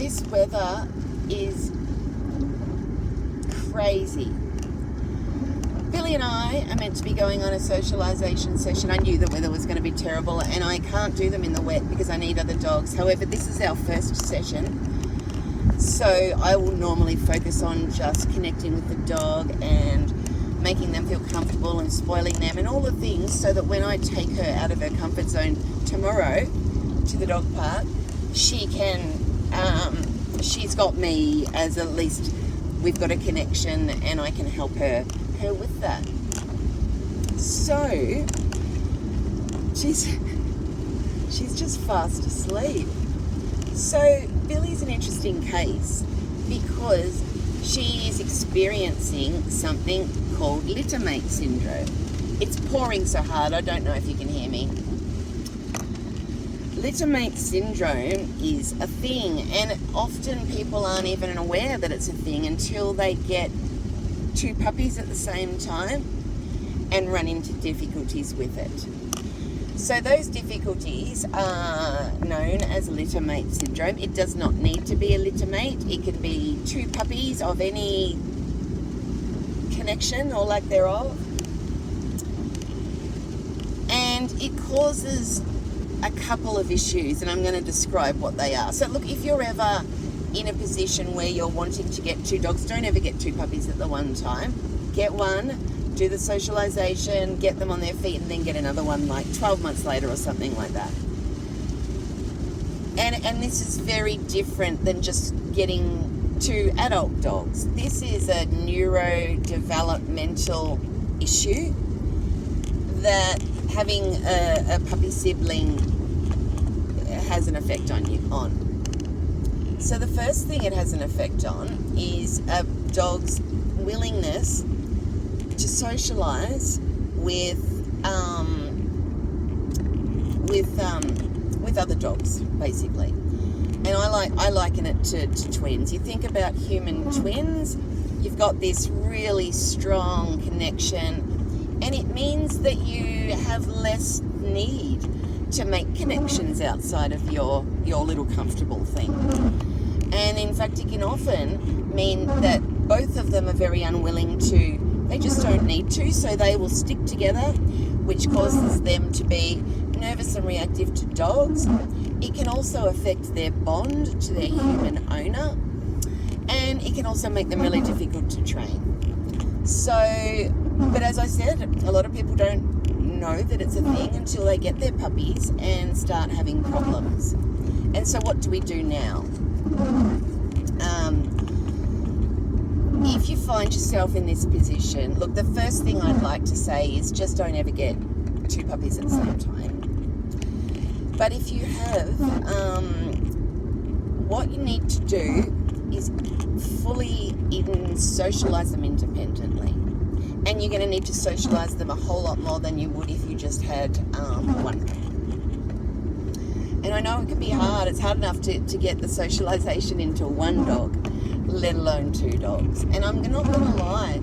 This weather is crazy. Billie and I are meant to be going on a socialisation session. I knew the weather was going to be terrible, and I can't do them in the wet because I need other dogs. However, this is our first session, so I will normally focus on just connecting with the dog and making them feel comfortable and spoiling them and all the things, so that when I take her out of her comfort zone tomorrow to the dog park, she can, she's got me, as at least we've got a connection and I can help her with that. So she's just fast asleep. So Billie's an interesting case because she is experiencing something called littermate syndrome. It's pouring so hard, I don't know if you can hear me. Littermate syndrome is a thing, and often people aren't even aware that it's a thing until they get two puppies at the same time and run into difficulties with it. So those difficulties are known as littermate syndrome. It does not need to be a littermate. It can be two puppies of any connection or lack thereof. And it causes a couple of issues, and I'm going to describe what they are. So look, if you're ever in a position where you're wanting to get two dogs, don't ever get two puppies at the one time. Get one, do the socialization, get them on their feet, and then get another one like 12 months later or something like that. And this is very different than just getting two adult dogs. This is a neurodevelopmental issue that having a puppy sibling has an effect on you. So the first thing it has an effect on is a dog's willingness to socialize with other dogs, basically. And I liken it to twins. You think about human twins, you've got this really strong connection, and it means that you have less need to make connections outside of your little comfortable thing. And in fact, it can often mean that both of them are very unwilling to, they just don't need to, so they will stick together, which causes them to be nervous and reactive to dogs. It can also affect their bond to their human owner, and it can also make them really difficult to train. So, but as I said, a lot of people don't know that it's a thing until they get their puppies and start having problems. And so what do we do now? If you find yourself in this position, look, the first thing I'd like to say is just don't ever get two puppies at the same time. But if you have, what you need to do is fully socialise them independently. And you're going to need to socialise them a whole lot more than you would if you just had one. And I know it can be hard. It's hard enough to get the socialisation into one dog, let alone two dogs. And I'm not going to lie,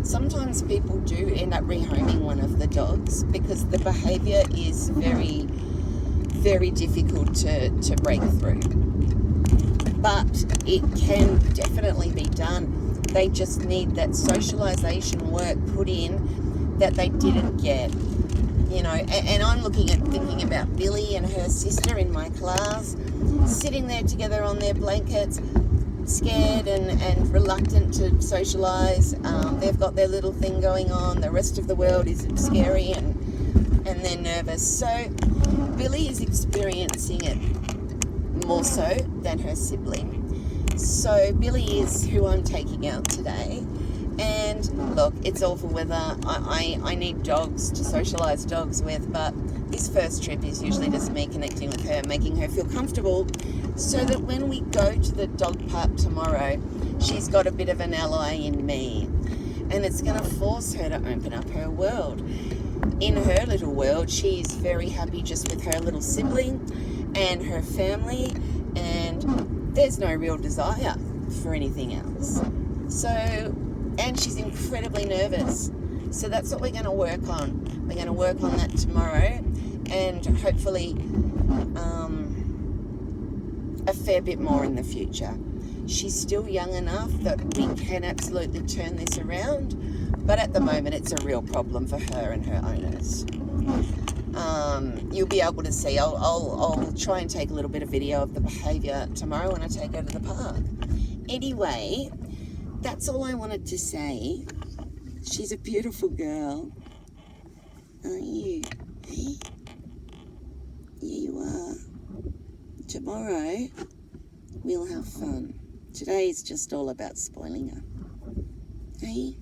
sometimes people do end up rehoming one of the dogs because the behaviour is very, very difficult to break through. But it can definitely be done. They just need that socialisation work put in that they didn't get. You know, and I'm thinking about Billie and her sister in my class, sitting there together on their blankets, scared and reluctant to socialise. They've got their little thing going on. The rest of the world is scary and they're nervous. So Billie is experiencing it more so than her sibling. So Billie is who I'm taking out today. And look, it's awful weather. I need dogs to socialise dogs with, but this first trip is usually just me connecting with her, making her feel comfortable, so that when we go to the dog park tomorrow, she's got a bit of an ally in me. And it's going to force her to open up her world. In her little world, she's very happy just with her little sibling and her family, and there's no real desire for anything else. So, and she's incredibly nervous. So that's what we're going to work on. We're going to work on that tomorrow, and hopefully fair bit more in the future. She's still young enough that we can absolutely turn this around, but at the moment it's a real problem for her and her owners. You'll be able to see, I'll try and take a little bit of video of the behaviour tomorrow when I take her to the park. Anyway, that's all I wanted to say. She's a beautiful girl, aren't you? Hey? Yeah, you are. Tomorrow, we'll have fun. Today is just all about spoiling her. Hey?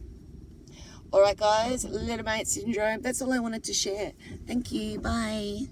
All right, guys, little mate syndrome. That's all I wanted to share. Thank you. Bye.